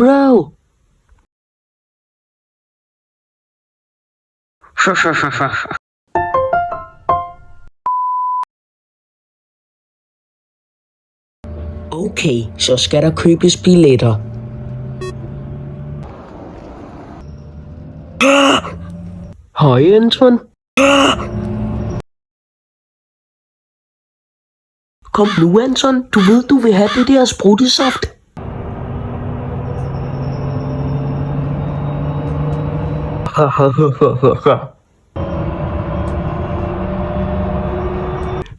Bro. Okay, så skal der købes billetter. Hej, Anton. Kom nu, Anton. Du ved, du vil have det der spruttesaft.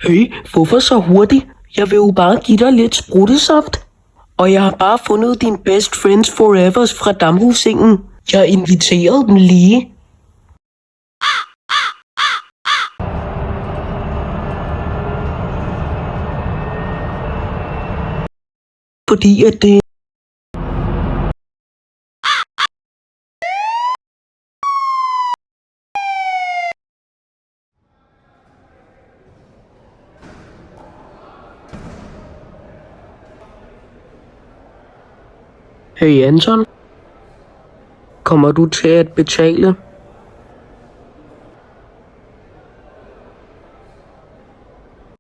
Hey, hvorfor så hurtigt? Jeg vil jo bare give dig lidt spruttesaft. Og jeg har bare fundet din best friends forevers fra Damhusengen. Jeg inviterede dem lige. Fordi at det... Hey Anton, kommer du til at betale?